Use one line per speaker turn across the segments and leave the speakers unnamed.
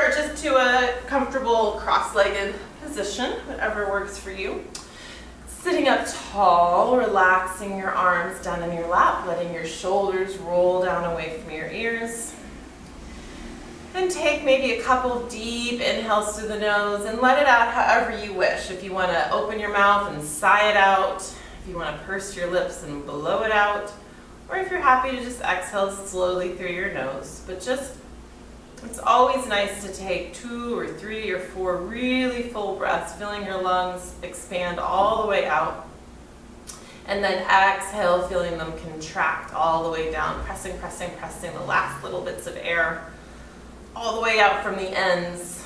start just to a comfortable cross-legged position, whatever works for you. Sitting up tall, relaxing your arms down in your lap, letting your shoulders roll down away from your ears. And take maybe a couple deep inhales through the nose and let it out however you wish. If you want to open your mouth and sigh it out, if you want to purse your lips and blow it out, or if you're happy to just exhale slowly through your nose. But it's always nice to take 2 or 3 or 4 really full breaths, feeling your lungs expand all the way out. And then exhale, feeling them contract all the way down, pressing the last little bits of air all the way out from the ends.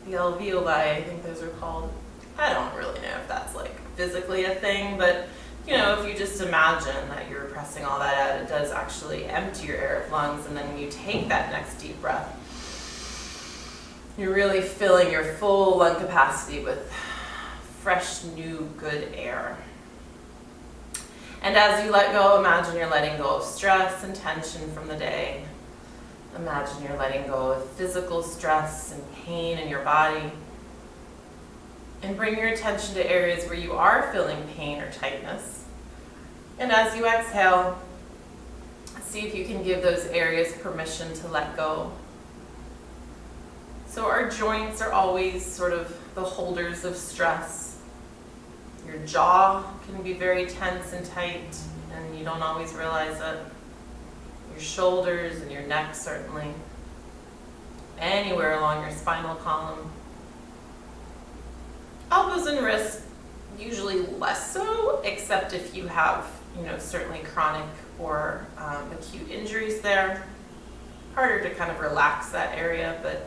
The alveoli, I think those are called. I don't really know if that's like physically a thing, but you know, if you just imagine that you're pressing all that out, it does actually empty your air of lungs, and then when you take that next deep breath, you're really filling your full lung capacity with fresh, new, good air. And as you let go, imagine you're letting go of stress and tension from the day. Imagine you're letting go of physical stress and pain in your body. And bring your attention to areas where you are feeling pain or tightness. And as you exhale, see if you can give those areas permission to let go. So our joints are always sort of the holders of stress. Your jaw can be very tense and tight, and you don't always realize it. Your shoulders and your neck, certainly. Anywhere along your spinal column. Elbows and wrists, usually less so, except if you have, certainly chronic or acute injuries there. Harder to kind of relax that area, but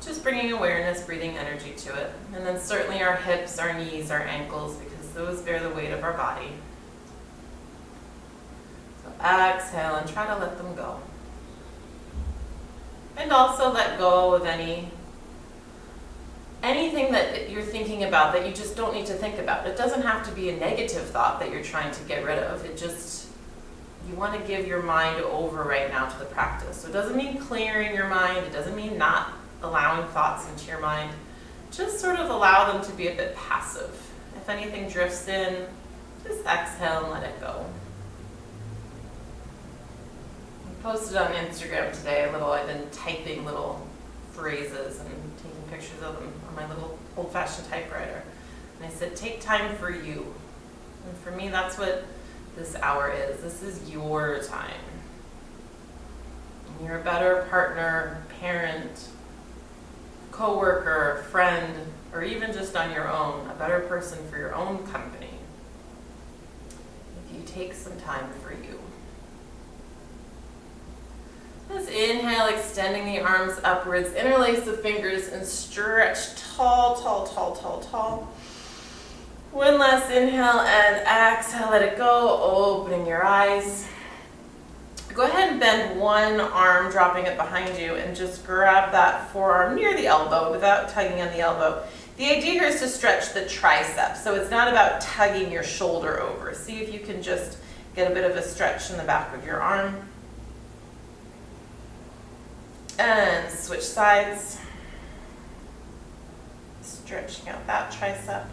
just bringing awareness, breathing energy to it. And then certainly our hips, our knees, our ankles, because those bear the weight of our body. So exhale and try to let them go. And also let go of anything that you're thinking about that you just don't need to think about. It doesn't have to be a negative thought that you're trying to get rid of. You want to give your mind over right now to the practice. So it doesn't mean clearing your mind. It doesn't mean not allowing thoughts into your mind. Just sort of allow them to be a bit passive. If anything drifts in, just exhale and let it go. I posted on Instagram today I've been typing little phrases and taking pictures of them on my little old-fashioned typewriter. And I said, take time for you. And for me, that's what this hour is. This is your time. And you're a better partner, parent, coworker, friend, or even just on your own, a better person for your own company if you take some time for you. Just inhale, extending the arms upwards, interlace the fingers and stretch tall, tall, tall, tall, tall. One last inhale and exhale, let it go, opening your eyes. Go ahead and bend one arm, dropping it behind you, and just grab that forearm near the elbow without tugging on the elbow. The idea here is to stretch the tricep, so it's not about tugging your shoulder over. See if you can just get a bit of a stretch in the back of your arm. And switch sides. Stretching out that tricep.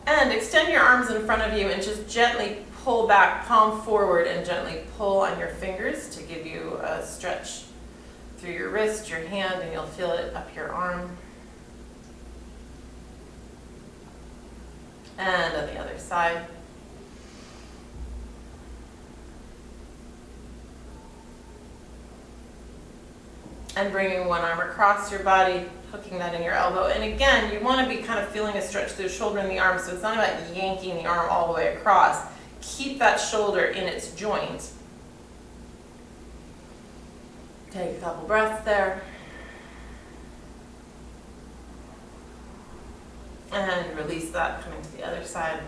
And extend your arms in front of you and just gently pull back, palm forward, and gently pull on your fingers to give you a stretch through your wrist, your hand, and you'll feel it up your arm. And on the other side. And bringing one arm across your body, hooking that in your elbow. And again, you want to be kind of feeling a stretch through the shoulder and the arm, so it's not about yanking the arm all the way across. Keep that shoulder in its joint. Take a couple breaths there. And release that, coming to the other side.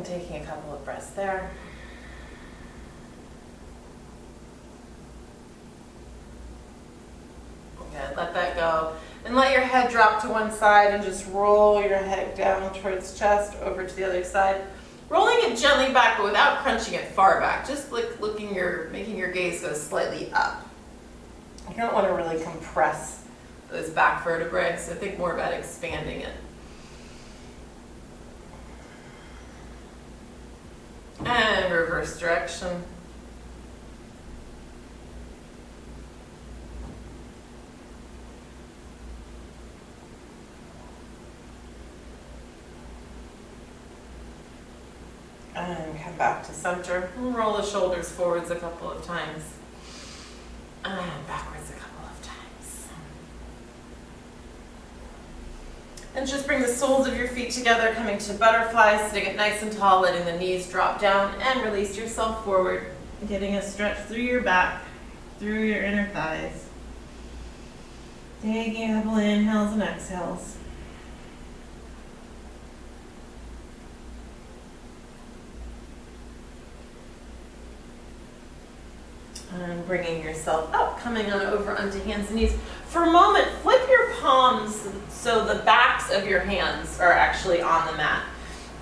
Taking a couple of breaths there. Good, let that go. And let your head drop to one side and just roll your head down towards chest, over to the other side. Rolling it gently back, but without crunching it far back. Just like making your gaze go slightly up. You don't want to really compress those back vertebrae, so think more about expanding it. And reverse direction. And come back to center. Roll the shoulders forwards a couple of times. And backwards a couple of times. And just bring the soles of your feet together, coming to butterfly, sitting it nice and tall, letting the knees drop down, and release yourself forward, getting a stretch through your back, through your inner thighs. Taking a couple inhales and exhales. And bringing yourself up, coming on over onto hands and knees. For a moment, flip your palms so the backs of your hands are actually on the mat.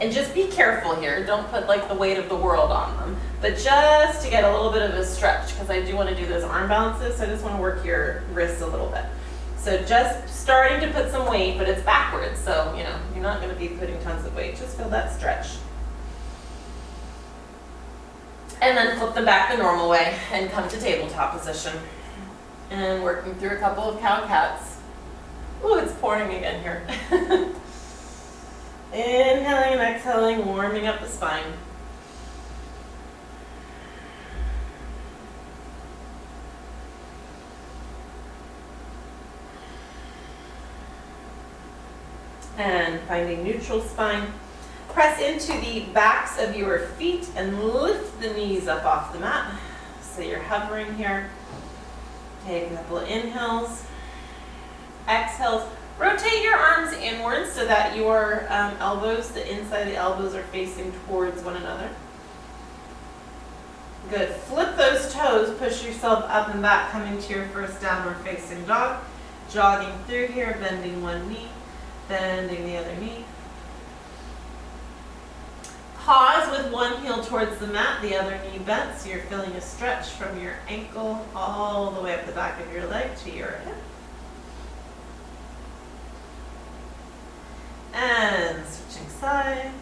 And just be careful here. Don't put like the weight of the world on them. But just to get a little bit of a stretch, because I do want to do those arm balances, so I just want to work your wrists a little bit. So just starting to put some weight, but it's backwards. So, you're not going to be putting tons of weight. Just feel that stretch. And then flip them back the normal way and come to tabletop position. And working through a couple of cow-cats. Ooh, it's pouring again here. Inhaling and exhaling, warming up the spine. And finding neutral spine. Press into the backs of your feet and lift the knees up off the mat. So you're hovering here. Take a couple of inhales, exhales. Rotate your arms inwards so that your elbows, the inside of the elbows, are facing towards one another. Good. Flip those toes, push yourself up and back, coming to your first downward facing dog. Jogging through here, bending one knee, bending the other knee. Pause with one heel towards the mat, the other knee bent, so you're feeling a stretch from your ankle all the way up the back of your leg to your hip. And switching sides.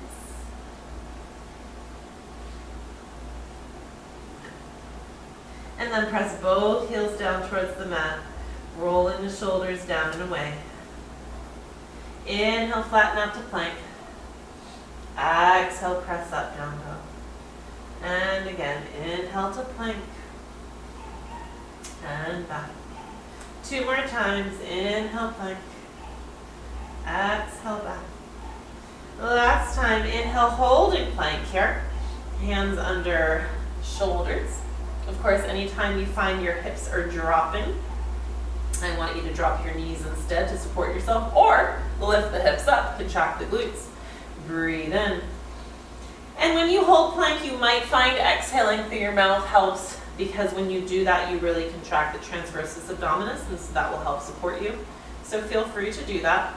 And then press both heels down towards the mat, rolling the shoulders down and away. Inhale, flatten out to plank. Exhale, press up, down dog. And again, inhale to plank. And back. 2 more times. Inhale, plank. Exhale, back. Last time, inhale, holding plank here. Hands under shoulders. Of course, anytime you find your hips are dropping, I want you to drop your knees instead to support yourself, or lift the hips up, contract the glutes. Breathe in. And when you hold plank, you might find exhaling through your mouth helps, because when you do that, you really contract the transversus abdominis, and so that will help support you. So feel free to do that.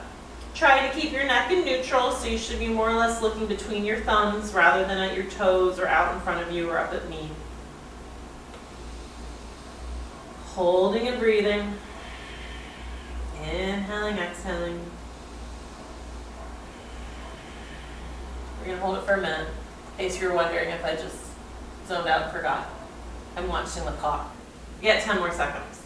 Try to keep your neck in neutral, so you should be more or less looking between your thumbs rather than at your toes or out in front of you or up at me. Holding and breathing. Inhaling, exhaling. We're going to hold it for a minute, in case you're wondering if I just zoned out and forgot. I'm watching the clock. You get 10 more seconds.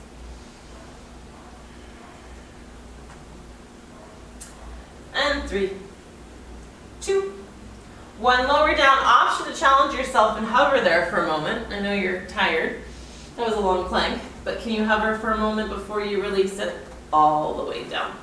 And 3, 2, 1. Lower down. Option to challenge yourself and hover there for a moment. I know you're tired. That was a long plank, but can you hover for a moment before you release it all the way down?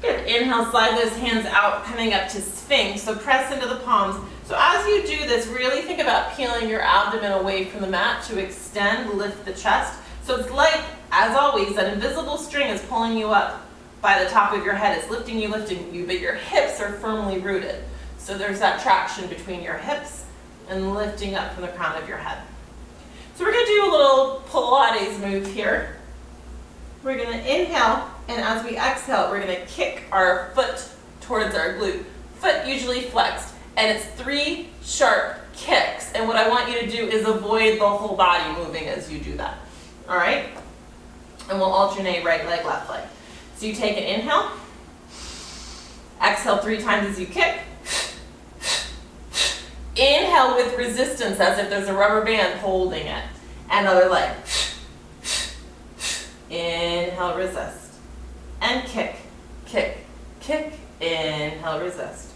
Good. Inhale, slide those hands out, coming up to Sphinx. So press into the palms. So as you do this, really think about peeling your abdomen away from the mat to extend, lift the chest. So it's like, as always, that invisible string is pulling you up by the top of your head. It's lifting you, but your hips are firmly rooted. So there's that traction between your hips and lifting up from the crown of your head. So we're going to do a little Pilates move here. We're going to inhale, and as we exhale, we're going to kick our foot towards our glute. Foot usually flexed. And it's 3 sharp kicks. And what I want you to do is avoid the whole body moving as you do that. All right? And we'll alternate right leg, left leg. So you take an inhale. Exhale 3 times as you kick. Inhale with resistance as if there's a rubber band holding it. Another leg. Inhale, resist. And kick, kick, kick. Inhale, resist.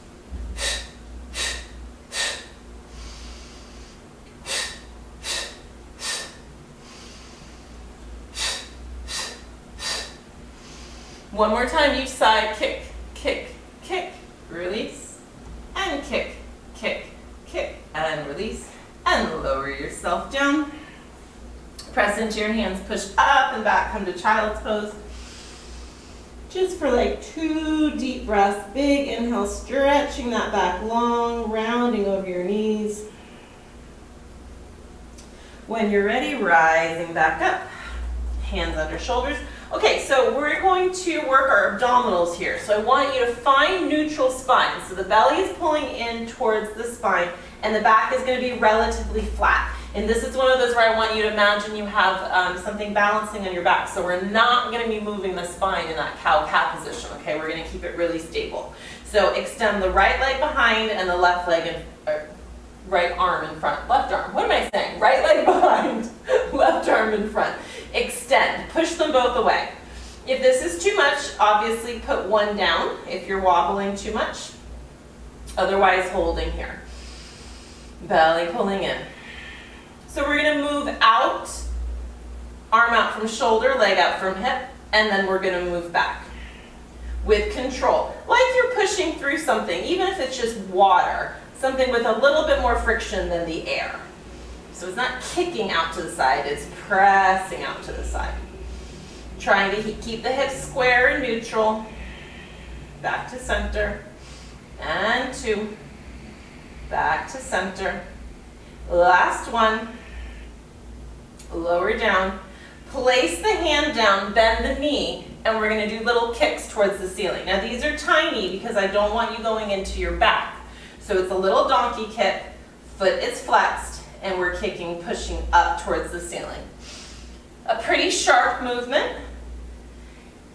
One more time each side. Kick, kick, kick. Release. And kick, kick, kick. And release. And lower yourself down. Press into your hands. Push up and back. Come to child's pose. Just for like 2 deep breaths. Big inhale. Stretching that back long. Rounding over your knees. When you're ready, rising back up. Hands under shoulders. Okay, so we're going to work our abdominals here. So I want you to find neutral spine. So the belly is pulling in towards the spine and the back is going to be relatively flat. And this is one of those where I want you to imagine you have something balancing on your back. So we're not going to be moving the spine in that cow-cat position, okay? We're going to keep it really stable. So extend the right leg behind and the left leg right arm in front. Left arm. What am I saying? Right leg behind, left arm in front. Extend. Push them both away. If this is too much, obviously put one down if you're wobbling too much. Otherwise, holding here. Belly pulling in. So we're going to move out, arm out from shoulder, leg out from hip, and then we're going to move back with control. Like you're pushing through something, even if it's just water, something with a little bit more friction than the air. So it's not kicking out to the side, it's pressing out to the side. Trying to keep the hips square and neutral. Back to center. And 2. Back to center. Last one. Lower down. Place the hand down, bend the knee, and we're going to do little kicks towards the ceiling. Now these are tiny because I don't want you going into your back. So it's a little donkey kick, foot is flexed, and we're kicking, pushing up towards the ceiling. A pretty sharp movement,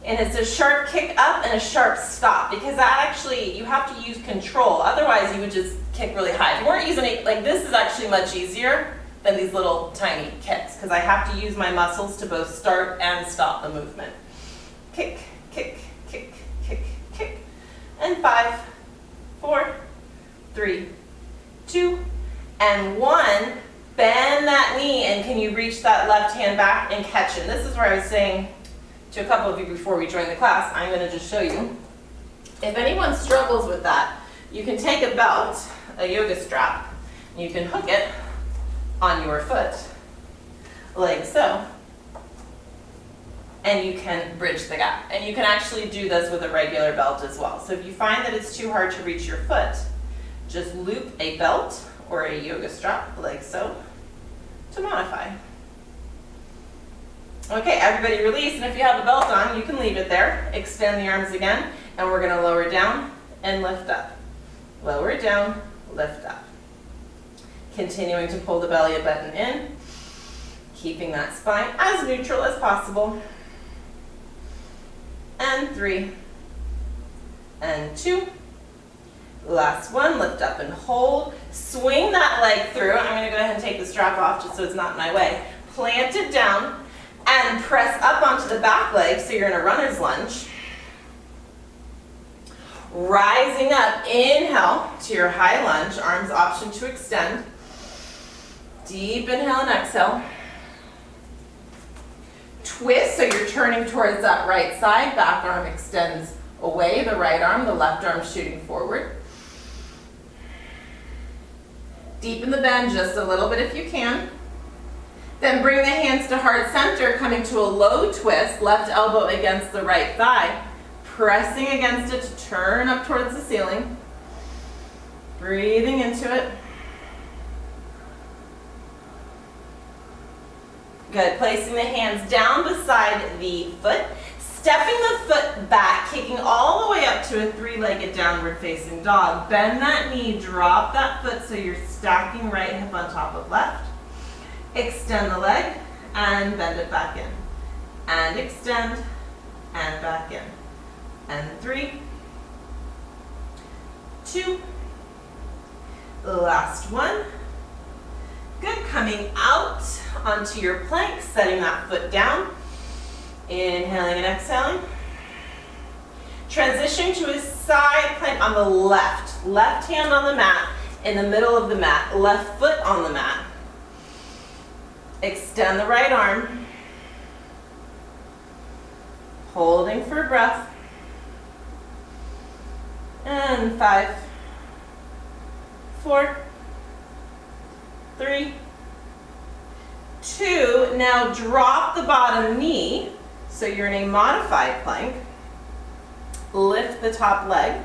and it's a sharp kick up and a sharp stop, because that actually, you have to use control. Otherwise, you would just kick really high. If you weren't using it, like this is actually much easier than these little tiny kicks, because I have to use my muscles to both start and stop the movement. Kick, kick, kick, kick, kick. And 5, 4, 3, 2, and 1. Bend that knee, and can you reach that left hand back and catch it? This is where I was saying to a couple of you before we joined the class, I'm going to just show you. If anyone struggles with that, you can take a belt, a yoga strap, and you can hook it on your foot, like so, and you can bridge the gap. And you can actually do this with a regular belt as well. So if you find that it's too hard to reach your foot, just loop a belt or a yoga strap, like so, to modify. Okay, everybody release, and if you have a belt on, you can leave it there. Extend the arms again, and we're going to lower down and lift up. Lower down, lift up. Continuing to pull the belly button in, keeping that spine as neutral as possible. And 3, and 2. Last one, lift up and hold. Swing that leg through. I'm going to go ahead and take the strap off just so it's not in my way. Plant it down and press up onto the back leg so you're in a runner's lunge. Rising up, inhale to your high lunge, arms option to extend. Deep inhale and exhale. Twist, so you're turning towards that right side. Back arm extends away, the right arm, the left arm shooting forward. Deepen the bend just a little bit if you can. Then bring the hands to heart center, coming to a low twist, left elbow against the right thigh. Pressing against it to turn up towards the ceiling. Breathing into it. Good. Placing the hands down beside the foot. Stepping the foot back, kicking all the way up to a three-legged downward facing dog. Bend that knee, drop that foot so you're stacking right hip on top of left. Extend the leg and bend it back in. And extend and back in. And 3, 2, last one. Good, coming out onto your plank, setting that foot down. Inhaling and exhaling. Transition to a side plank on the left. Left hand on the mat, in the middle of the mat. Left foot on the mat. Extend the right arm. Holding for breath. And 5, 4, 3, 2. Now drop the bottom knee. So you're in a modified plank. Lift the top leg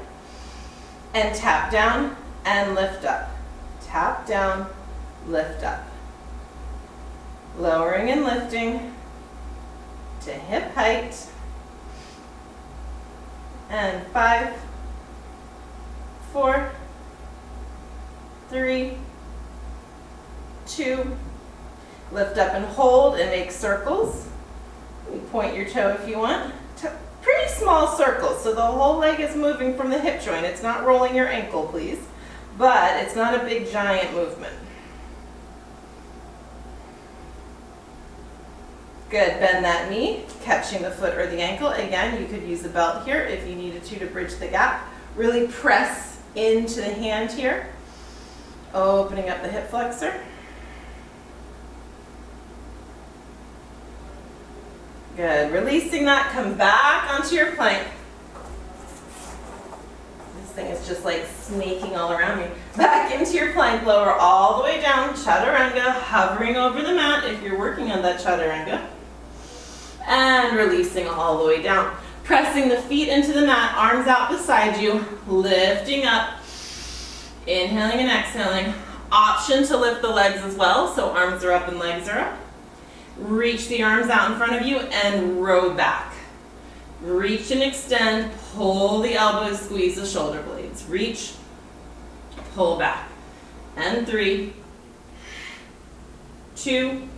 and tap down and lift up. Tap down, lift up. Lowering and lifting to hip height. And 5, 4, 3, 2. Lift up and hold and make circles. You point your toe if you want. Pretty small circles, so the whole leg is moving from the hip joint. It's not rolling your ankle, please, but it's not a big giant movement. Good, bend that knee, catching the foot or the ankle. Again, you could use a belt here if you needed to bridge the gap. Really press into the hand here, opening up the hip flexor. Good, releasing that, come back onto your plank. This thing is just like snaking all around me. Back into your plank, lower all the way down, chaturanga, hovering over the mat if you're working on that chaturanga. And releasing all the way down. Pressing the feet into the mat, arms out beside you, lifting up, inhaling and exhaling. Option to lift the legs as well, so arms are up and legs are up. Reach the arms out in front of you and row back. Reach and extend, pull the elbows, squeeze the shoulder blades. Reach, pull back. And 3, 2,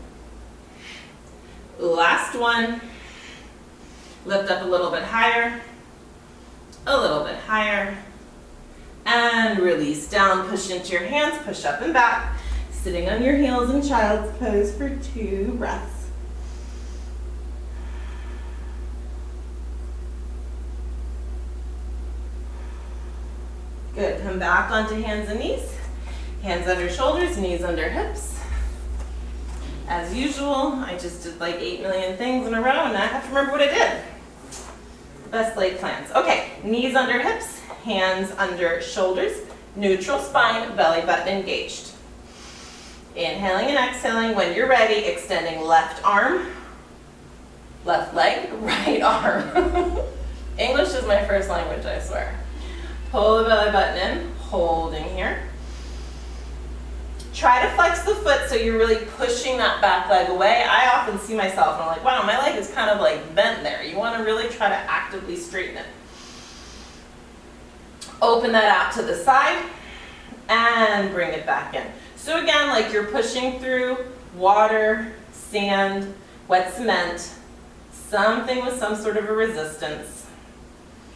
last one. Lift up a little bit higher, and release down. Push into your hands, push up and back. Sitting on your heels in child's pose for 2 breaths. Good, come back onto hands and knees. Hands under shoulders, knees under hips. As usual, I just did like 8 million things in a row and I have to remember what I did. Best laid plans. Okay, knees under hips, hands under shoulders, neutral spine, belly button engaged. Inhaling and exhaling. When you're ready, extending left arm, left leg, right arm. English is my first language, I swear. Pull the belly button in, holding here. Try to flex the foot so you're really pushing that back leg away. I often see myself and I'm like, wow, my leg is kind of like bent there. You want to really try to actively straighten it. Open that out to the side and bring it back in. So again, like you're pushing through water, sand, wet cement, something with some sort of a resistance.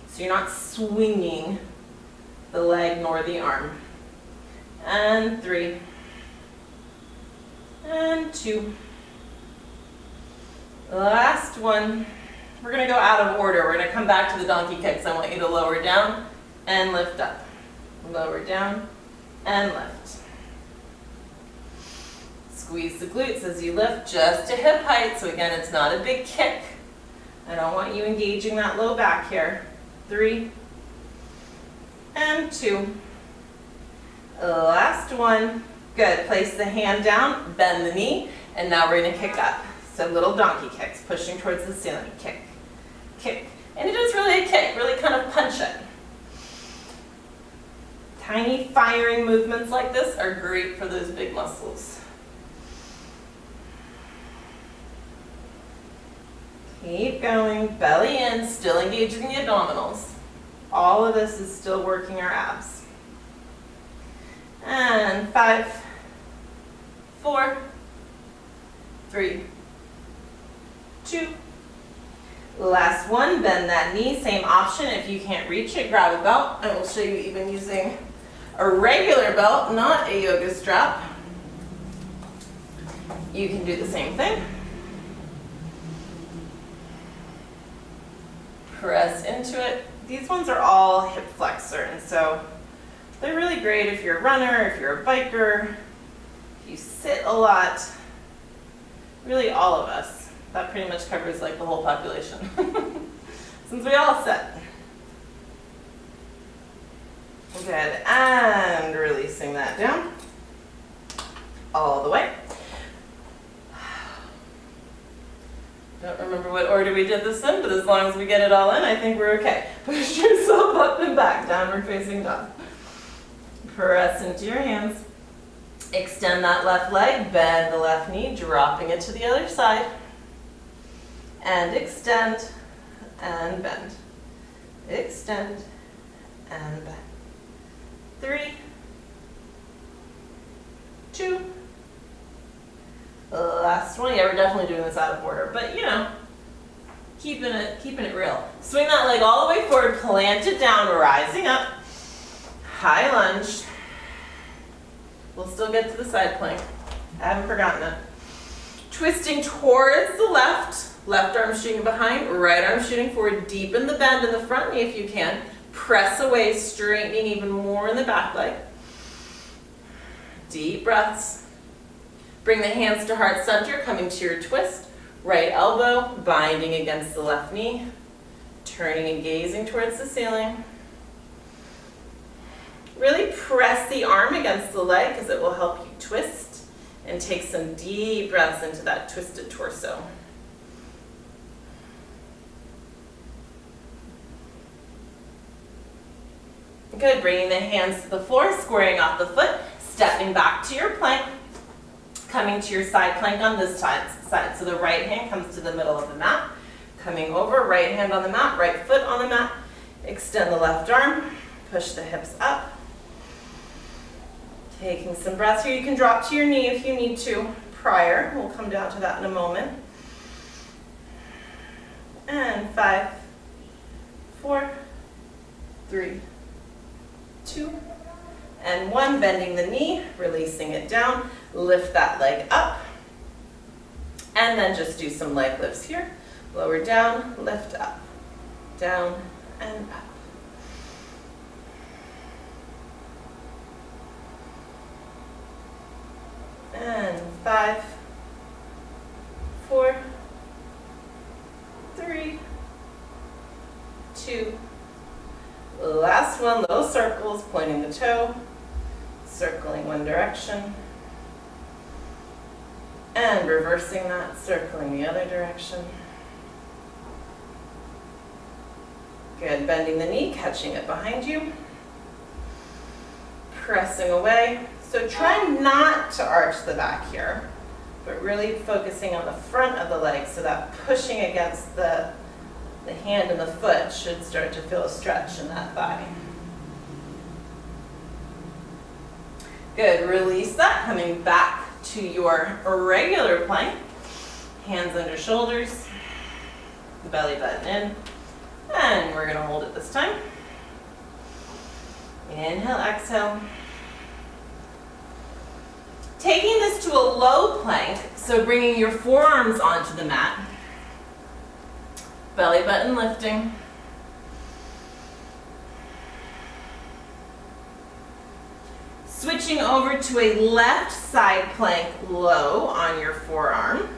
So you're not swinging the leg nor the arm. And 3, and 2. Last one. We're gonna go out of order. We're gonna come back to the donkey kicks. I want you to lower down and lift up. Lower down and lift. Squeeze the glutes as you lift just to hip height. So again, it's not a big kick. I don't want you engaging that low back here. 3, and 2. Last one. Good. Place the hand down, bend the knee, and now we're going to kick up. So little donkey kicks, pushing towards the ceiling. Kick, kick. And it is really a kick, really kind of punch it. Tiny firing movements like this are great for those big muscles. Keep going, belly in, still engaging the abdominals. All of this is still working our abs. And 5, 4, 3, 2. Last one, bend that knee, same option. If you can't reach it, grab a belt. I will show you even using a regular belt, not a yoga strap. You can do the same thing. Press into it. These ones are all hip flexor, and so they're really great if you're a runner, if you're a biker, if you sit a lot, really all of us. That pretty much covers like the whole population, since we all sit. Good, and releasing that down, all the way. Don't remember what order we did this in, but as long as we get it all in, I think we're okay. Push yourself up and back, downward facing dog. Press into your hands. Extend that left leg, bend the left knee, dropping it to the other side. And extend and bend. Extend and bend. 3, 2. Last one. Yeah, we're definitely doing this out of order, but you know, keeping it real. Swing that leg all the way forward, plant it down, rising up. High lunge. We'll still get to the side plank. I haven't forgotten it. Twisting towards the left. Left arm shooting behind, right arm shooting forward. Deepen the bend in the front knee if you can. Press away, straightening even more in the back leg. Deep breaths. Bring the hands to heart center, coming to your twist. Right elbow binding against the left knee. Turning and gazing towards the ceiling. Really press the arm against the leg because it will help you twist. And take some deep breaths into that twisted torso. Good, bringing the hands to the floor, squaring off the foot, stepping back to your plank, coming to your side plank on this side. So the right hand comes to the middle of the mat, coming over, right hand on the mat, right foot on the mat, extend the left arm, push the hips up. Taking some breaths here, you can drop to your knee if you need to prior. We'll come down to that in a moment. And 5, 4, 3, 2, and 1. Bending the knee, releasing it down. Lift that leg up. And then just do some leg lifts here. Lower down, lift up. Down and up. And 5, 4, 3, 2. Last one, little circles, pointing the toe, circling one direction, and reversing that, circling the other direction. Good, bending the knee, catching it behind you, pressing away. So try not to arch the back here, but really focusing on the front of the leg so that pushing against the hand and the foot should start to feel a stretch in that thigh. Good, release that, coming back to your regular plank. Hands under shoulders, belly button in, and we're gonna hold it this time. Inhale, exhale. Taking this to a low plank, so bringing your forearms onto the mat. Belly button lifting. Switching over to a left side plank low on your forearm.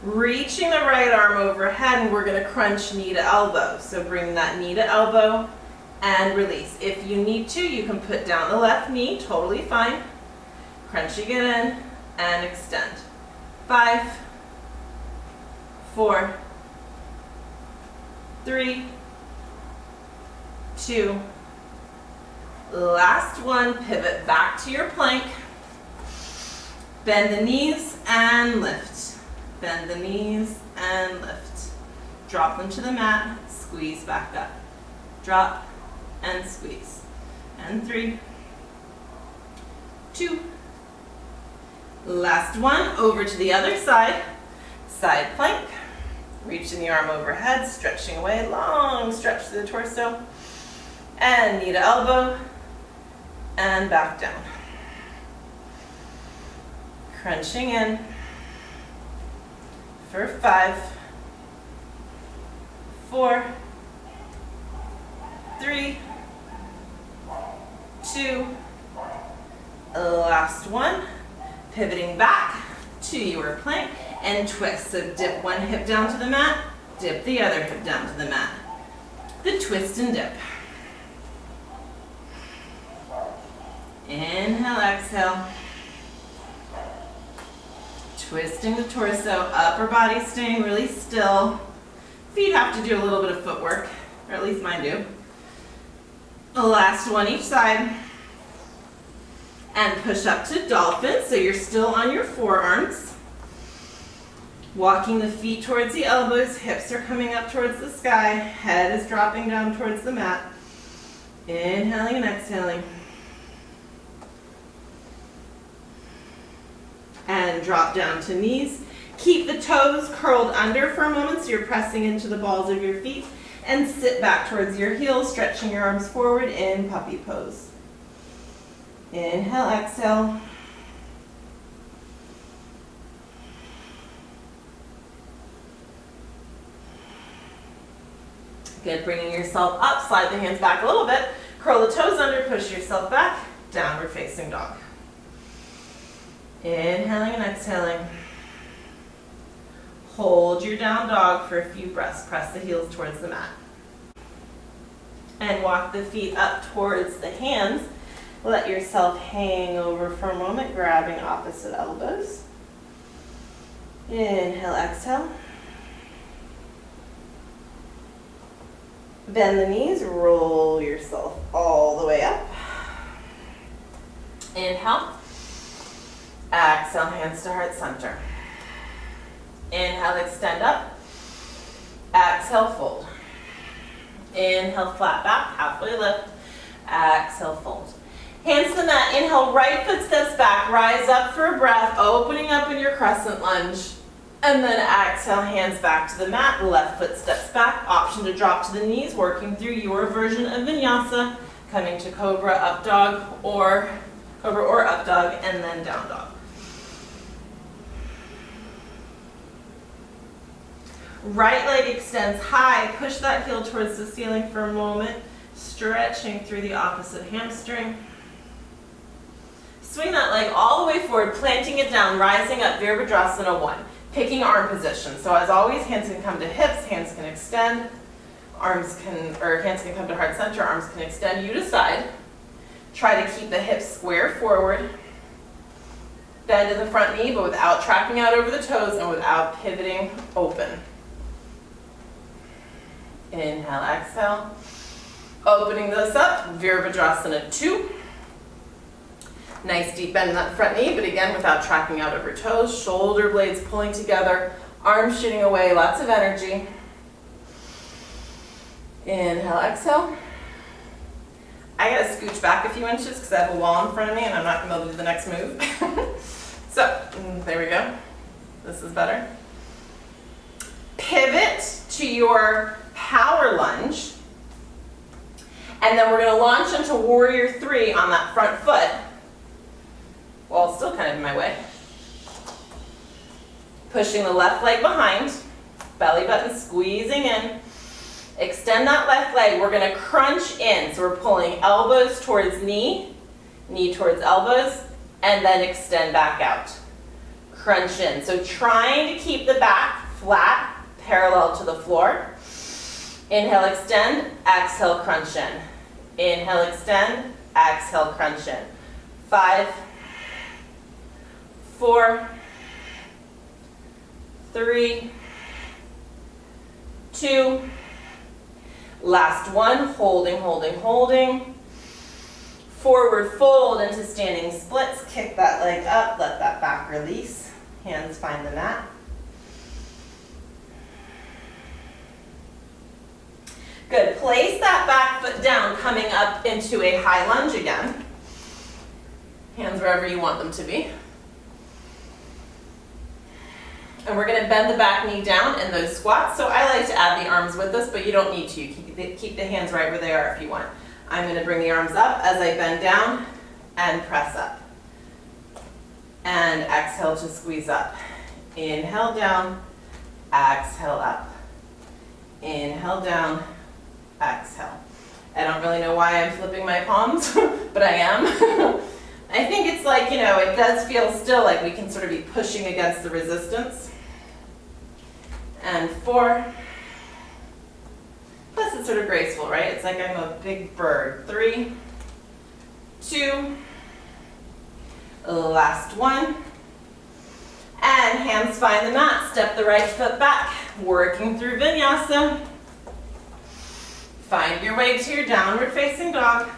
Reaching the right arm overhead, and we're going to crunch knee to elbow. So bring that knee to elbow and release. If you need to, you can put down the left knee, totally fine. Crunching it in and extend. 5, 4, 3, 2. Last one, pivot back to your plank. Bend the knees and lift. Bend the knees and lift. drop them to the mat, squeeze back up. Drop and squeeze. And 3, 2, last one, over to the other side, side plank. Reaching the arm overhead, stretching away, long stretch through the torso. And knee to elbow, and back down. Crunching in for 5, 4, 3, 2, last one. Pivoting back to your plank and twist. So dip one hip down to the mat, dip the other hip down to the mat. The twist and dip. Inhale, exhale. Twisting the torso, upper body staying really still. Feet have to do a little bit of footwork, or at least mine do. The last one each side. And push up to dolphin, so you're still on your forearms. Walking the feet towards the elbows, hips are coming up towards the sky, head is dropping down towards the mat. Inhaling and exhaling. And drop down to knees. Keep the toes curled under for a moment, so you're pressing into the balls of your feet. And sit back towards your heels, stretching your arms forward in puppy pose. Inhale, exhale. Good, bringing yourself up, slide the hands back a little bit, curl the toes under, push yourself back, downward facing dog. Inhaling and exhaling. Hold your down dog for a few breaths, press the heels towards the mat. And walk the feet up towards the hands. Let yourself hang over for a moment, grabbing opposite elbows. Inhale, exhale. Bend the knees, roll yourself all the way up. Inhale. Exhale, hands to heart center. Inhale, extend up. Exhale, fold. Inhale, flat back, halfway lift. Exhale, fold. Hands to the mat, inhale, right foot steps back, rise up for a breath, opening up in your crescent lunge. And then exhale, hands back to the mat, left foot steps back, option to drop to the knees, working through your version of vinyasa, coming to cobra, up dog, or up dog, and then down dog. Right leg extends high, push that heel towards the ceiling for a moment, stretching through the opposite hamstring. Swing that leg all the way forward, planting it down, rising up, Virabhadrasana 1. Picking arm position. So as always, hands can come to hips, hands can extend, hands can come to heart center, arms can extend you to side. Try to keep the hips square forward. Bend in the front knee, but without tracking out over the toes and without pivoting open. Inhale, exhale. Opening this up, Virabhadrasana 2. Nice deep bend in that front knee, but again, without tracking out over toes, shoulder blades pulling together, arms shooting away, lots of energy. Inhale, exhale. I gotta scooch back a few inches because I have a wall in front of me and I'm not gonna be able to do the next move. So, there we go. This is better. Pivot to your power lunge. And then we're gonna launch into warrior 3 on that front foot. Well, it's still kind of in my way. Pushing the left leg behind, belly button squeezing in. Extend that left leg. We're going to crunch in. So we're pulling elbows towards knee, knee towards elbows, and then extend back out. Crunch in. So trying to keep the back flat, parallel to the floor. Inhale, extend, exhale, crunch in. Inhale, extend, exhale, crunch in. 5, 4, 3, 2, last one, holding, holding, holding. Forward fold into standing splits, kick that leg up, let that back release. Hands find the mat. Good, place that back foot down, coming up into a high lunge again. Hands wherever you want them to be. And we're gonna bend the back knee down in those squats. So I like to add the arms with this, but you don't need to. Keep the hands right where they are if you want. I'm gonna bring the arms up as I bend down and press up. And exhale to squeeze up. Inhale down, exhale up. Inhale down, exhale. I don't really know why I'm flipping my palms, but I am. I think it's like, you know, it does feel still like we can sort of be pushing against the resistance. And 4. Plus it's sort of graceful, right? It's like I'm a big bird. 3, 2, last 1. And hands find the mat. Step the right foot back. Working through vinyasa. Find your way to your downward facing dog.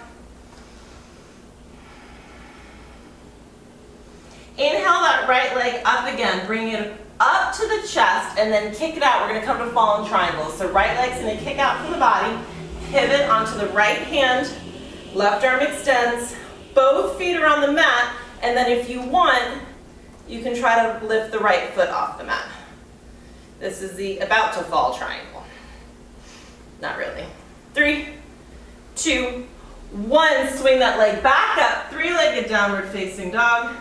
Inhale that right leg up again. Bring it up to the chest and then kick it out. We're going to come to fallen triangles. So right leg's going to kick out from the body. Pivot onto the right hand. Left arm extends. Both feet are on the mat. And then if you want, you can try to lift the right foot off the mat. This is the about to fall triangle. Not really. 3, 2, 1. Swing that leg back up. 3-legged downward facing dog.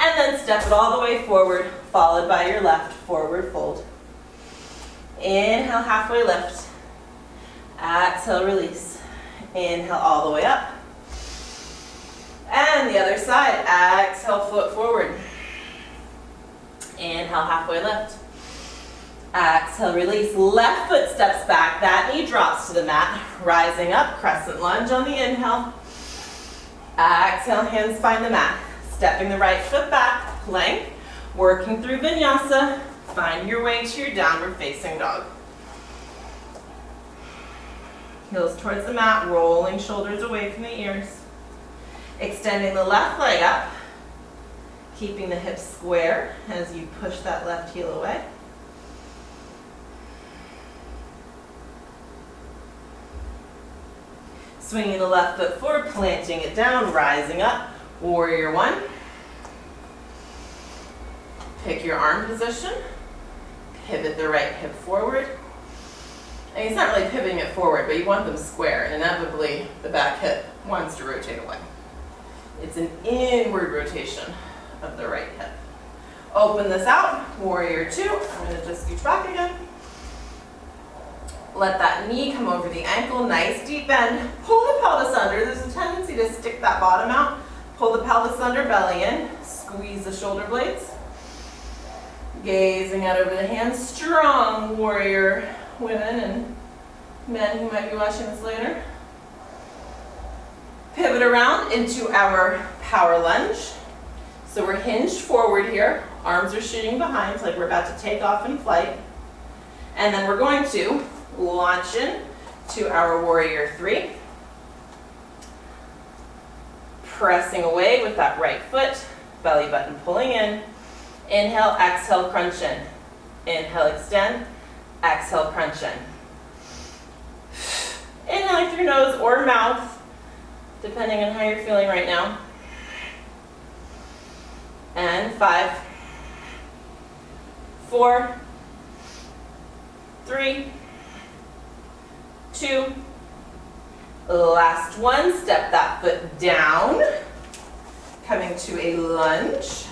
And then step it all the way forward, followed by your left forward fold. Inhale, halfway lift. Exhale, release. Inhale all the way up. And the other side, exhale, foot forward. Inhale, halfway lift. Exhale, release. Left foot steps back. That knee drops to the mat. Rising up, crescent lunge on the inhale. Exhale, hands find the mat. Stepping the right foot back, plank. Working through vinyasa. Find your way to your downward facing dog. Heels towards the mat, rolling shoulders away from the ears. Extending the left leg up. Keeping the hips square as you push that left heel away. Swinging the left foot forward, planting it down, rising up. Warrior 1. Pick your arm position. Pivot the right hip forward. And it's not really pivoting it forward, but you want them square. And inevitably, the back hip wants to rotate away. It's an inward rotation of the right hip. Open this out. Warrior 2. I'm going to just scooch back again. Let that knee come over the ankle. Nice deep bend. Pull the pelvis under. There's a tendency to stick that bottom out. Pull the pelvis under, belly in. Squeeze the shoulder blades. Gazing out over the hands. Strong warrior women and men who might be watching this later. Pivot around into our power lunge. So we're hinged forward here. Arms are shooting behind, like we're about to take off in flight. And then we're going to launch in to our warrior 3. Pressing away with that right foot, belly button pulling in. Inhale, exhale, crunch in. Inhale, extend. Exhale, crunch in. Inhale through nose or mouth, depending on how you're feeling right now. And 5, 4, 3, 2, last 1. Step that foot down, coming to a lunge.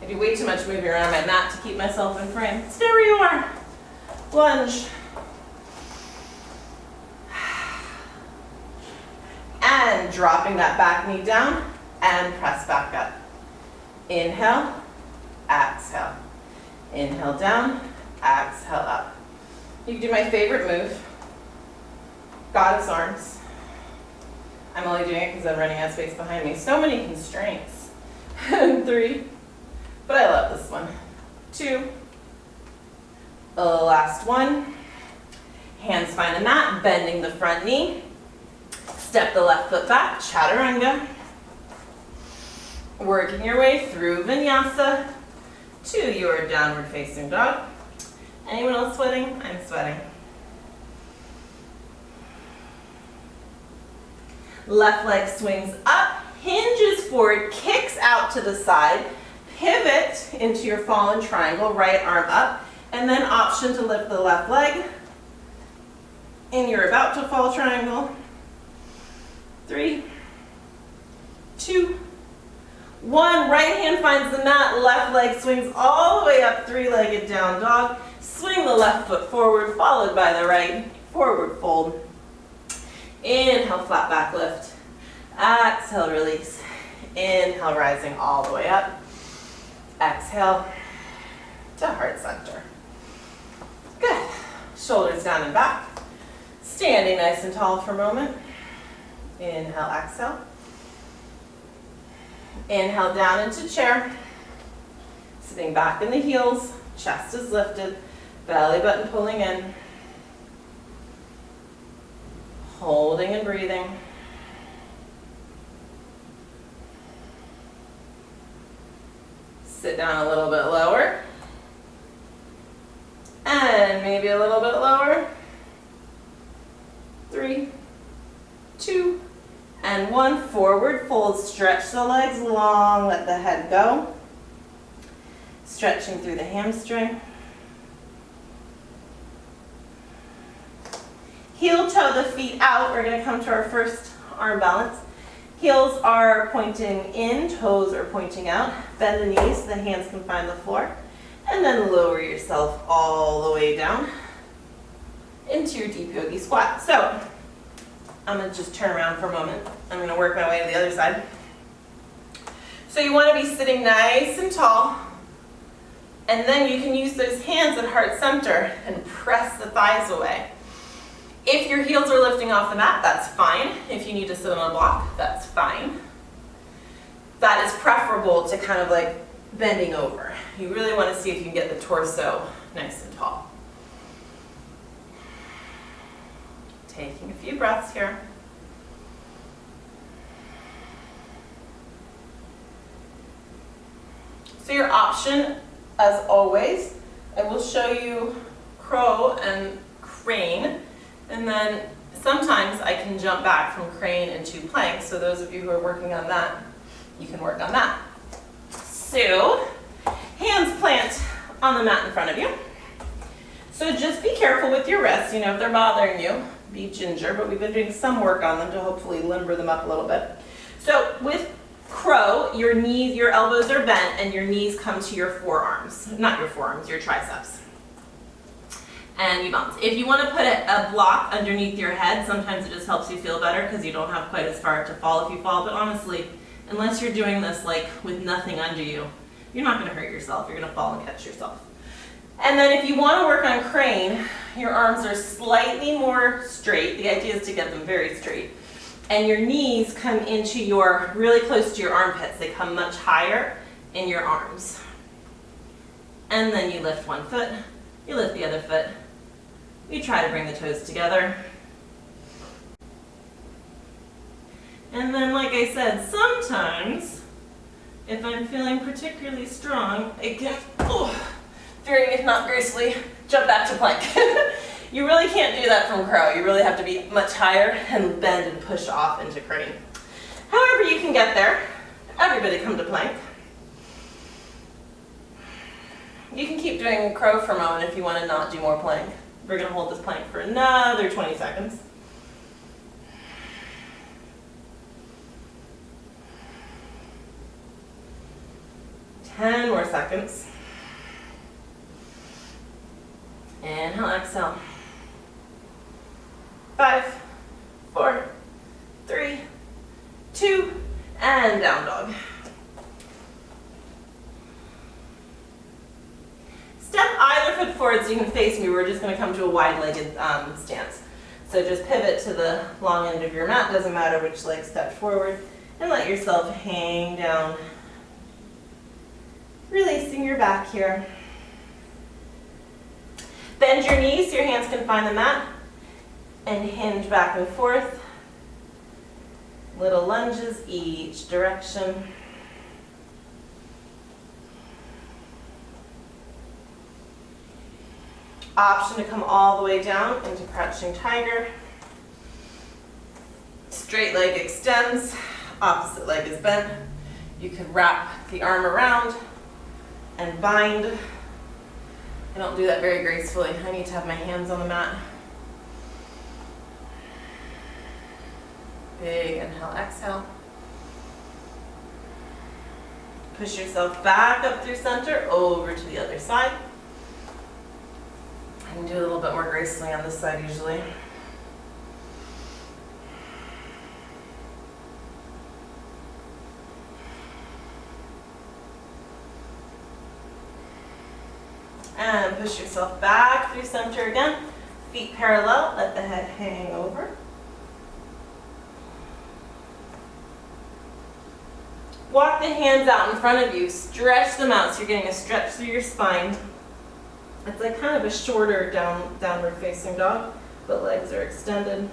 I do way too much moving around my mat to keep myself in frame. Stay where you are. Lunge. And dropping that back knee down and press back up. Inhale, exhale. Inhale down, exhale up. You can do my favorite move, goddess arms. I'm only doing it because I'm running out of space behind me. So many constraints. 3, but I love this one. 2, last 1. Hands find the mat, bending the front knee. Step the left foot back, chaturanga. Working your way through vinyasa to your downward facing dog. Anyone else sweating? I'm sweating. Left leg swings up, hinges forward, kicks out to the side, pivot into your fallen triangle, right arm up, and then option to lift the left leg in your about to fall triangle. 3, 2, 1. Right hand finds the mat, left leg swings all the way up, three-legged down dog. Swing the left foot forward, followed by the right, forward fold. Inhale, flat back lift. Exhale, release. Inhale, rising all the way up. Exhale to heart center. Good. Shoulders down and back. Standing nice and tall for a moment. Inhale, exhale. Inhale down into chair. Sitting back in the heels, chest is lifted, belly button pulling in. Holding and breathing. Sit down a little bit lower. And maybe a little bit lower. 3, 2, and 1. Forward fold. Stretch the legs long. Let the head go. Stretching through the hamstring. Heel toe the feet out. We're going to come to our first arm balance. Heels are pointing in, toes are pointing out. Bend the knees, the hands can find the floor. And then lower yourself all the way down into your deep yogi squat. So I'm going to just turn around for a moment. I'm going to work my way to the other side. So you want to be sitting nice and tall. And then you can use those hands at heart center and press the thighs away. If your heels are lifting off the mat, that's fine. If you need to sit on a block, that's fine. That is preferable to kind of like bending over. You really want to see if you can get the torso nice and tall. Taking a few breaths here. So your option, as always, I will show you crow and crane. And then sometimes I can jump back from crane into plank. So those of you who are working on that, you can work on that. So, hands plant on the mat in front of you. So just be careful with your wrists. You know, if they're bothering you, be ginger. But we've been doing some work on them to hopefully limber them up a little bit. So with crow, your knees, your elbows are bent and your knees come to your forearms. Not your forearms, your triceps. And you bounce. If you want to put a block underneath your head, sometimes it just helps you feel better because you don't have quite as far to fall if you fall. But honestly, unless you're doing this like with nothing under you, you're not going to hurt yourself. You're going to fall and catch yourself. And then if you want to work on crane, your arms are slightly more straight. The idea is to get them very straight. And your knees come into your, really close to your armpits. They come much higher in your arms. And then you lift one foot, you lift the other foot. You try to bring the toes together. And then, like I said, sometimes, if I'm feeling particularly strong, I can, very not gracefully, jump back to plank. You really can't do that from crow. You really have to be much higher and bend and push off into crane. However you can get there, everybody come to plank. You can keep doing crow for a moment if you want to not do more plank. We're going to hold this plank for another 20 seconds. Ten more seconds. Inhale, exhale. 5, 4, 3, 2, and down dog. Step either foot forward so you can face me. We're just going to come to a wide-legged stance. So just pivot to the long end of your mat. Doesn't matter which leg steps forward. And let yourself hang down. Releasing your back here. Bend your knees so your hands can find the mat. And hinge back and forth. Little lunges each direction. Option to come all the way down into crouching tiger. Straight leg extends, opposite leg is bent. You could wrap the arm around and bind. I don't do that very gracefully. I need to have my hands on the mat. Big inhale, exhale. Push yourself back up through center, over to the other side. I can do a little bit more gracefully on this side usually. And push yourself back through center again. Feet parallel, let the head hang over. Walk the hands out in front of you, stretch them out so you're getting a stretch through your spine. It's like kind of a shorter downward facing dog, but legs are extended.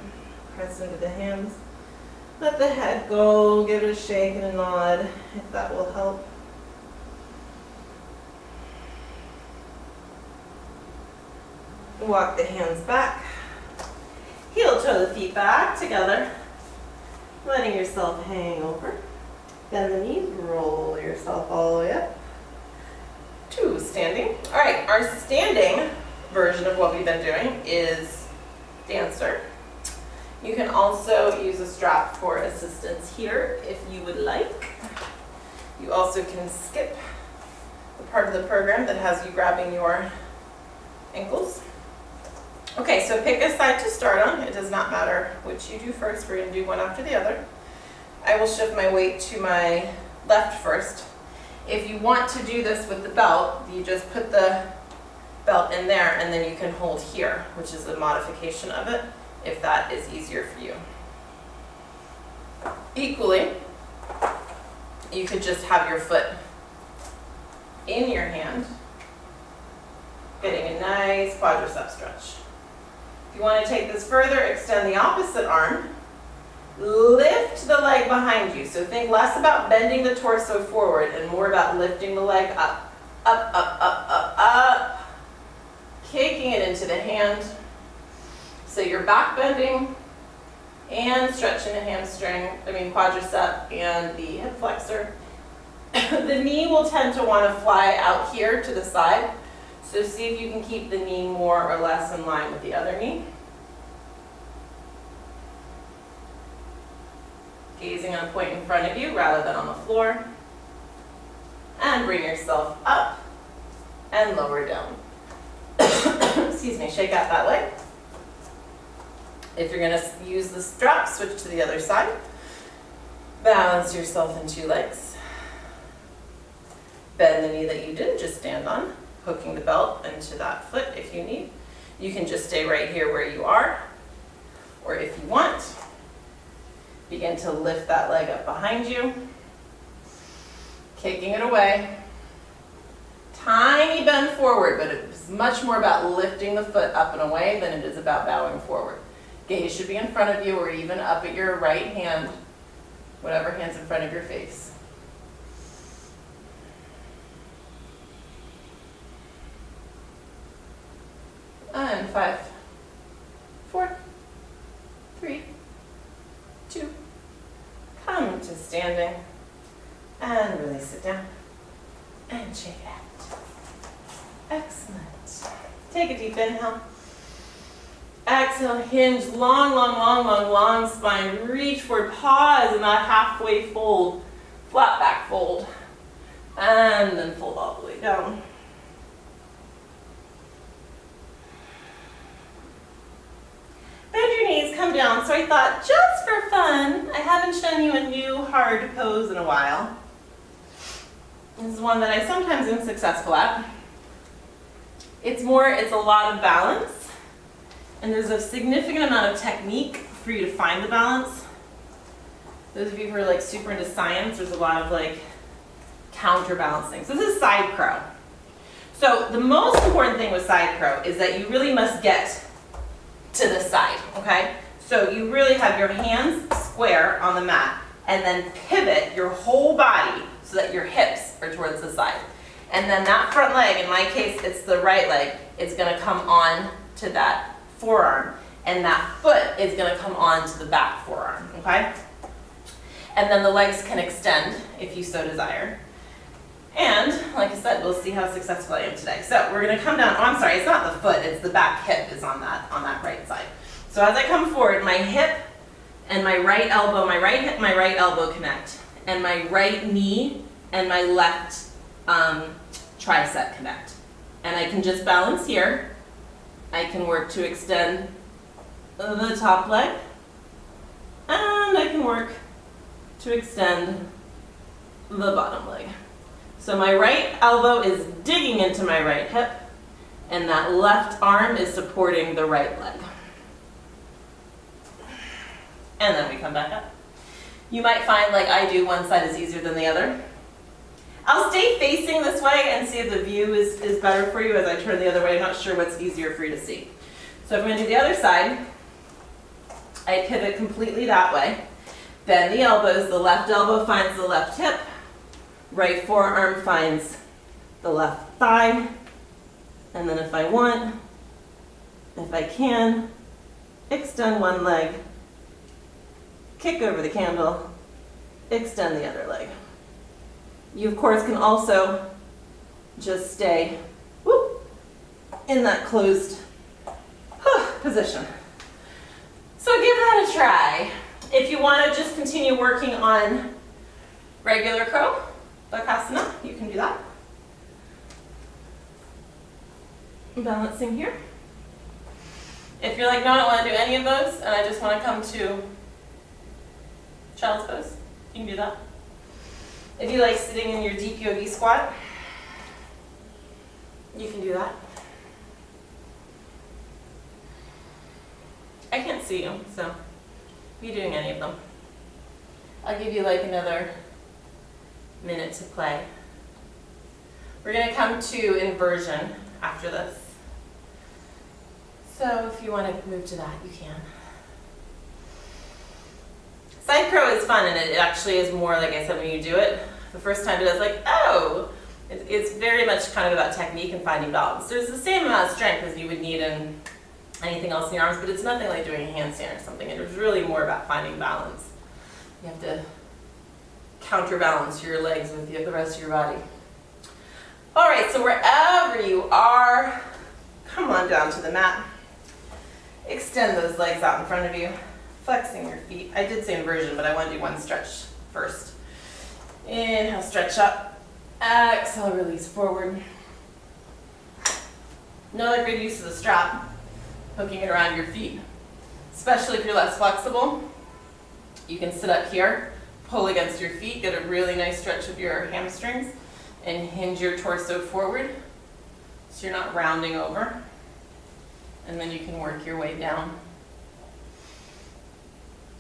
Press into the hands. Let the head go, give it a shake and a nod if that will help. Walk the hands back. Heel toe the feet back together. Letting yourself hang over. Bend the knees, roll yourself all the way up. To standing. All right, our standing version of what we've been doing is dancer. You can also use a strap for assistance here if you would like. You also can skip the part of the program that has you grabbing your ankles. Okay, so pick a side to start on. It does not matter which you do first. We're going to do one after the other. I will shift my weight to my left first. If you want to do this with the belt, you just put the belt in there and then you can hold here, which is a modification of it, if that is easier for you. Equally, you could just have your foot in your hand, getting a nice quadricep stretch. If you want to take this further, extend the opposite arm. Lift the leg behind you. So think less about bending the torso forward and more about lifting the leg up, up, up, up, up, up. Kicking it into the hand. So you're back bending and stretching the quadricep and the hip flexor. The knee will tend to want to fly out here to the side. So see if you can keep the knee more or less in line with the other knee. Gazing on a point in front of you rather than on the floor. And bring yourself up and lower down. Excuse me, shake out that leg. If you're going to use the strap, switch to the other side. Balance yourself in two legs. Bend the knee that you didn't just stand on, hooking the belt into that foot if you need. You can just stay right here where you are, or if you want, begin to lift that leg up behind you, kicking it away. Tiny bend forward, but it's much more about lifting the foot up and away than it is about bowing forward. Gaze should be in front of you or even up at your right hand, whatever hand's in front of your face. And 5, 4, 3, 2, come to standing and release it down and shake it out. Excellent. Take a deep inhale. Exhale, hinge, long, long, long, long, long spine. Reach forward, pause in that halfway fold, flat back fold, and then fold all the way down. Bend your knees, come down. So I thought, just for fun, I haven't shown you a new hard pose in a while. This is one that I sometimes am successful at. It's a lot of balance, and there's a significant amount of technique for you to find the balance. Those of you who are like super into science, there's a lot of like counterbalancing. So this is side crow. So the most important thing with side crow is that you really must get to the side, okay? So you really have your hands square on the mat and then pivot your whole body so that your hips are towards the side. And then that front leg, in my case, it's the right leg, it's gonna come on to that forearm, and that foot is gonna come on to the back forearm, okay? And then the legs can extend if you so desire. And like I said, we'll see how successful I am today. So we're gonna come down, oh, I'm sorry, it's not the foot, it's the back hip is on that right side. So as I come forward, my hip and my right elbow, my right hip, my right elbow connect. And my right knee and my left tricep connect. And I can just balance here. I can work to extend the top leg. And I can work to extend the bottom leg. So my right elbow is digging into my right hip, and that left arm is supporting the right leg. And then we come back up. You might find, like I do, one side is easier than the other. I'll stay facing this way and see if the view is better for you as I turn the other way. I'm not sure what's easier for you to see. So if I'm going to do the other side, I pivot completely that way. Bend the elbows, the left elbow finds the left hip, right forearm finds the left thigh, and then if I want, if I can, extend one leg, kick over the candle, extend the other leg. You of course can also just stay in that closed position. So give that a try. If you want to just continue working on regular crow, bakasana, you can do that. Balancing here. If you're like, no, I don't want to do any of those, and I just want to come to child's pose, you can do that. If you like sitting in your deep yogi squat, you can do that. I can't see you, so be doing any of them. I'll give you like another minute to play. We're going to come to inversion after this. So if you want to move to that, you can. Side crow is fun, and it actually is more, like I said, when you do it, the first time it is like, oh, it's very much kind of about technique and finding balance. There's the same amount of strength as you would need in anything else in your arms, but it's nothing like doing a handstand or something. It is really more about finding balance. You have to counterbalance your legs with the rest of your body. All right, so wherever you are, come on down to the mat. Extend those legs out in front of you, flexing your feet. I did say inversion, but I want to do one stretch first. Inhale, stretch up. Exhale, release forward. Another good use of the strap, hooking it around your feet. Especially if you're less flexible, you can sit up here, pull against your feet, get a really nice stretch of your hamstrings, and hinge your torso forward so you're not rounding over. And then you can work your way down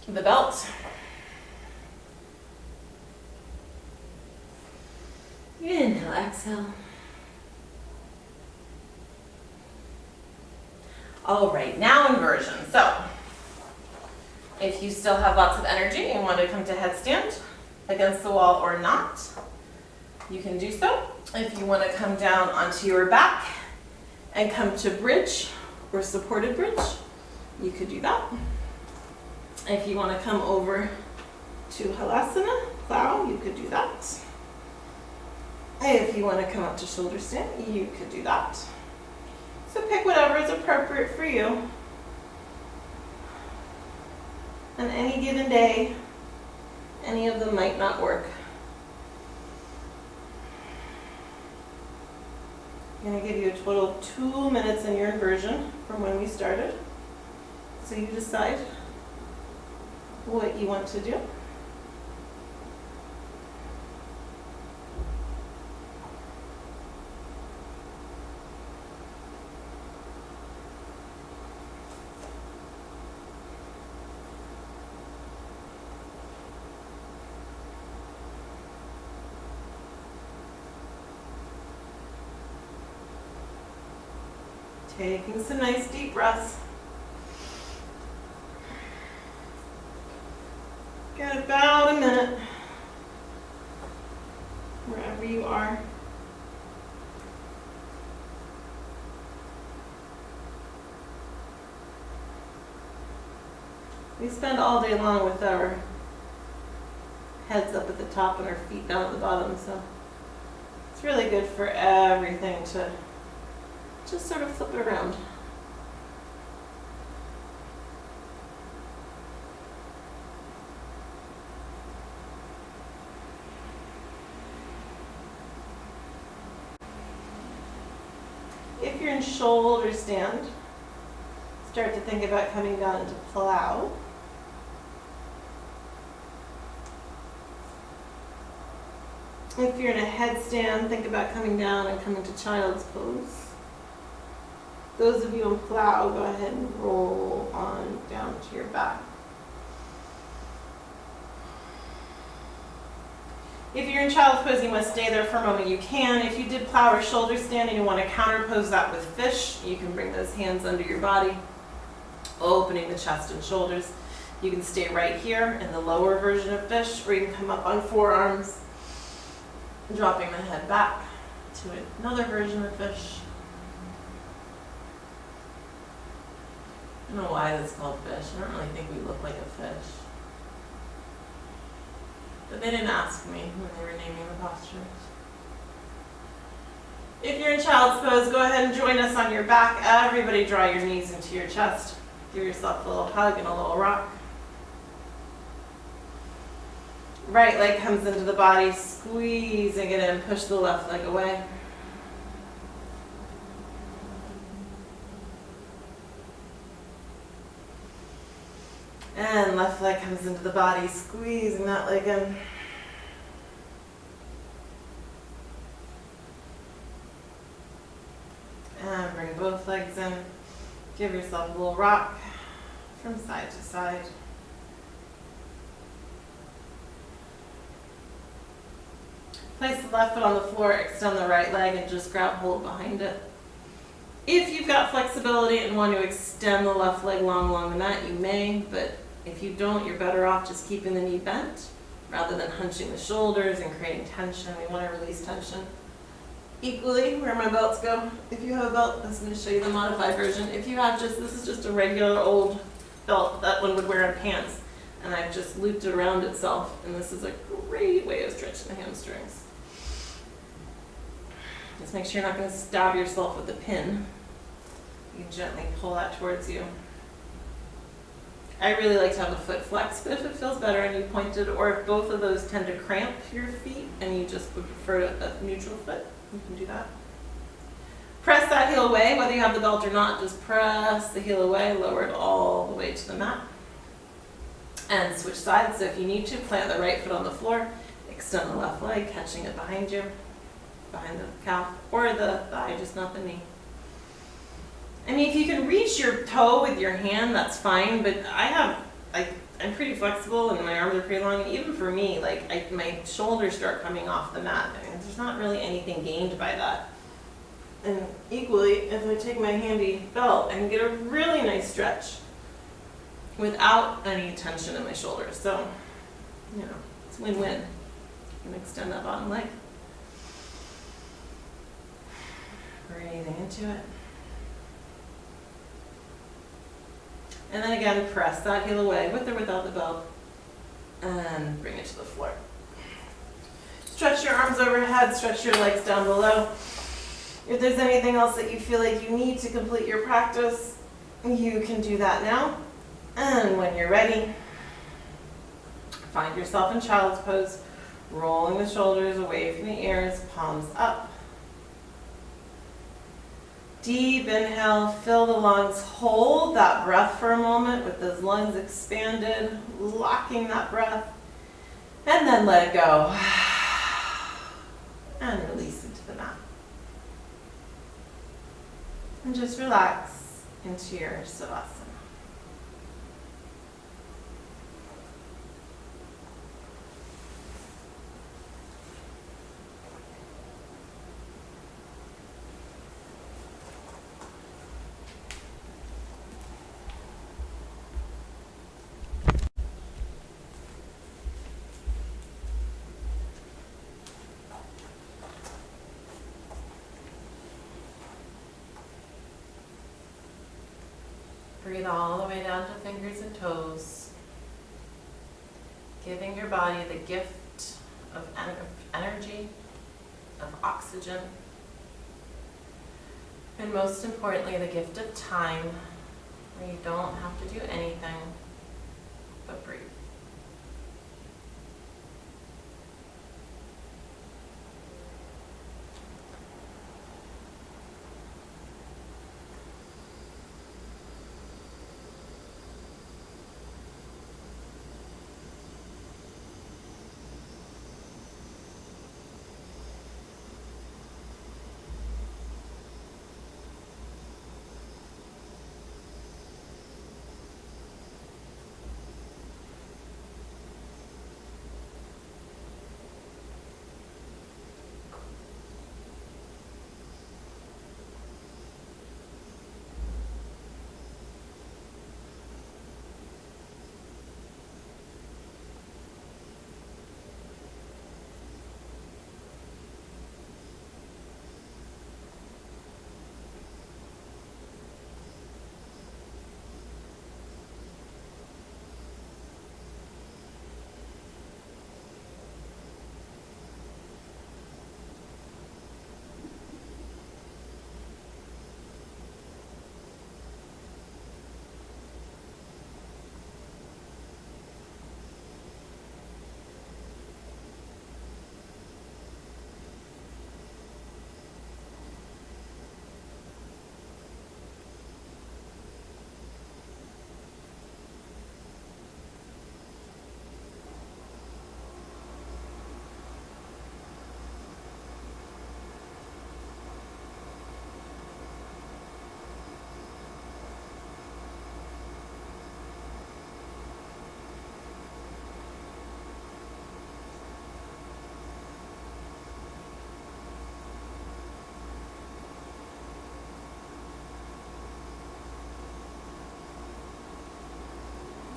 the belt. Inhale, exhale. All right, now inversion. So, if you still have lots of energy and want to come to headstand against the wall or not, you can do so. If you want to come down onto your back and come to bridge or supported bridge, you could do that. If you want to come over to halasana, plow, you could do that. If you want to come up to shoulder stand, you could do that. So pick whatever is appropriate for you. On any given day, any of them might not work. I'm going to give you a total of 2 minutes in your inversion from when we started. So you decide what you want to do. Taking some nice deep breaths. Get about a minute wherever you are. We spend all day long with our heads up at the top and our feet down at the bottom, so it's really good for everything to just sort of flip it around. If you're in shoulder stand, start to think about coming down into plow. If you're in a headstand, think about coming down and coming to child's pose. Those of you in plow, go ahead and roll on down to your back. If you're in child's pose, you must stay there for a moment. You can. If you did plow or shoulder stand and you want to counter pose that with fish, you can bring those hands under your body, opening the chest and shoulders. You can stay right here in the lower version of fish, or you can come up on forearms, dropping the head back to another version of fish. I don't know why this is called fish. I don't really think we look like a fish. But they didn't ask me when they were naming the postures. If you're in child's pose, go ahead and join us on your back. Everybody draw your knees into your chest. Give yourself a little hug and a little rock. Right leg comes into the body, squeezing it in. Push the left leg away. And left leg comes into the body, squeezing that leg in. And bring both legs in. Give yourself a little rock from side to side. Place the left foot on the floor, extend the right leg, and just grab hold behind it. If you've got flexibility and want to extend the left leg long along the mat, you may, but if you don't, you're better off just keeping the knee bent rather than hunching the shoulders and creating tension. We want to release tension. Equally, where my belts go, if you have a belt, I'm going to show you the modified version. If you have this is just a regular old belt that one would wear in pants, and I've just looped it around itself, and this is a great way of stretching the hamstrings. Just make sure you're not going to stab yourself with the pin. You can gently pull that towards you. I really like to have the foot flexed, but if it feels better and you pointed, or if both of those tend to cramp your feet and you just would prefer a neutral foot, you can do that. Press that heel away, whether you have the belt or not, just press the heel away, lower it all the way to the mat. And switch sides, so if you need to, plant the right foot on the floor, extend the left leg, catching it behind you, behind the calf, or the thigh, just not the knee. I mean, if you can reach your toe with your hand, that's fine, but I'm pretty flexible and my arms are pretty long. Even for me, my shoulders start coming off the mat. I mean, there's not really anything gained by that. And equally, if I take my handy belt, I can get a really nice stretch without any tension in my shoulders. So, it's win-win. You can extend that bottom leg. Breathing into it. And then again, press that heel away with or without the belt and bring it to the floor. Stretch your arms overhead, stretch your legs down below. If there's anything else that you feel like you need to complete your practice, you can do that now. And when you're ready, find yourself in child's pose, rolling the shoulders away from the ears, palms up. Deep inhale, fill the lungs, hold that breath for a moment with those lungs expanded, locking that breath, and then let go. And release into the mat. And just relax into your savasana. Breathe all the way down to fingers and toes. Giving your body the gift of energy, of oxygen, and most importantly, the gift of time, where you don't have to do anything but breathe.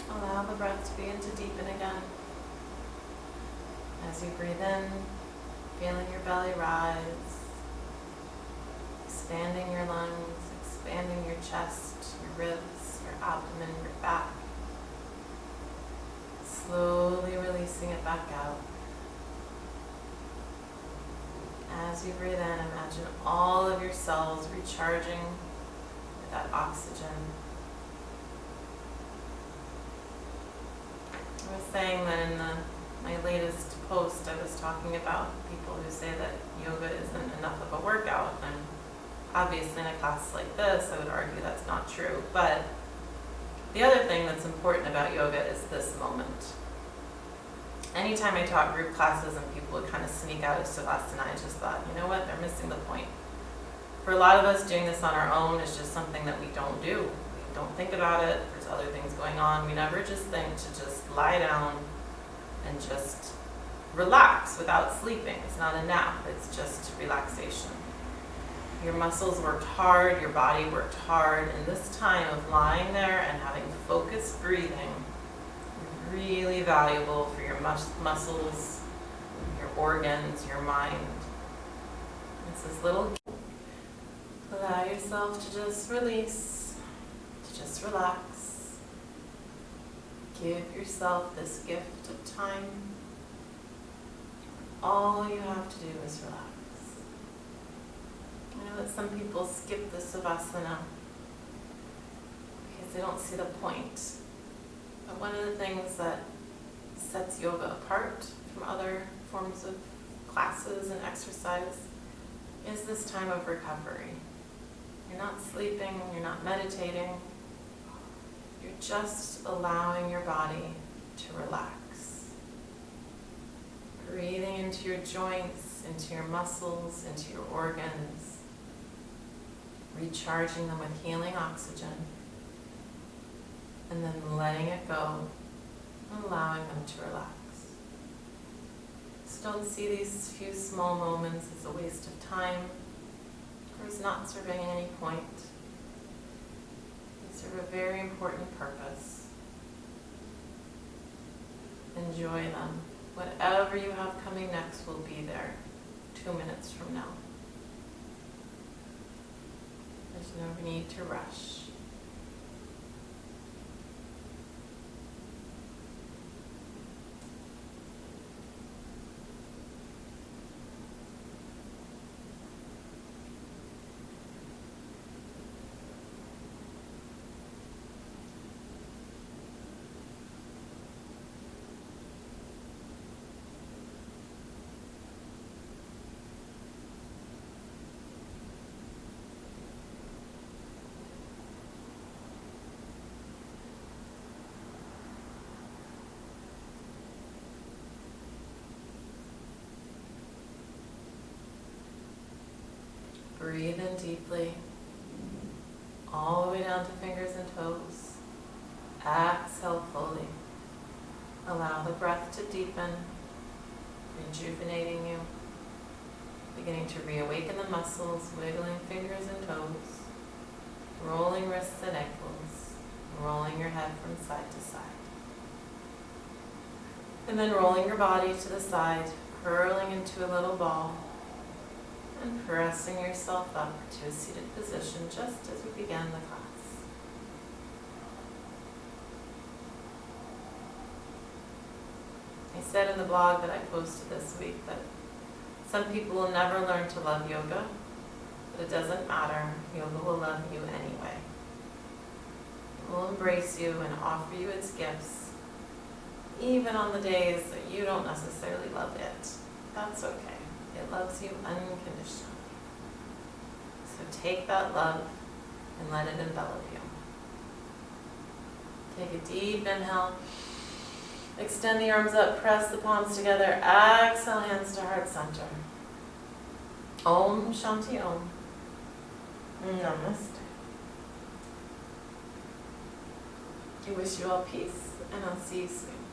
Allow the breath to begin to deepen again. As you breathe in, feeling your belly rise, expanding your lungs, expanding your chest, your ribs, your abdomen, your back. Slowly releasing it back out. As you breathe in, imagine all of your cells recharging with that oxygen. I was saying that in my latest post, I was talking about people who say that yoga isn't enough of a workout, and obviously in a class like this, I would argue that's not true. But the other thing that's important about yoga is this moment. Anytime I taught group classes and people would kind of sneak out of Savasana, I just thought, you know what, they're missing the point. For a lot of us, doing this on our own is just something that we don't do. We don't think about it. There's other things going on. We never just think to just lie down and just relax without sleeping. It's not a nap, it's just relaxation. Your muscles worked hard, your body worked hard, and this time of lying there and having focused breathing is really valuable for your muscles, your organs, your mind. It's this little. Allow yourself to just release, to just relax. Give yourself this gift of time. All you have to do is relax. I know that some people skip the Savasana because they don't see the point. But one of the things that sets yoga apart from other forms of classes and exercise is this time of recovery. You're not sleeping, you're not meditating, you're just allowing your body to relax. Breathing into your joints, into your muscles, into your organs, recharging them with healing oxygen, and then letting it go, allowing them to relax. So don't see these few small moments as a waste of time, or as not serving any point. They serve a very important purpose. Enjoy them. Whatever you have coming next will be there 2 minutes from now. There's no need to rush. Breathe in deeply, all the way down to fingers and toes. Exhale fully. Allow the breath to deepen, rejuvenating you. Beginning to reawaken the muscles, wiggling fingers and toes, rolling wrists and ankles, rolling your head from side to side. And then rolling your body to the side, curling into a little ball, and pressing yourself up to a seated position just as we began the class. I said in the blog that I posted this week that some people will never learn to love yoga, but it doesn't matter. Yoga will love you anyway. It will embrace you and offer you its gifts, even on the days that you don't necessarily love it. That's okay. It loves you unconditionally. So take that love and let it envelop you. Take a deep inhale. Extend the arms up, press the palms together. Exhale, hands to heart center. Om Shanti Om. Namaste. I wish you all peace, and I'll see you soon.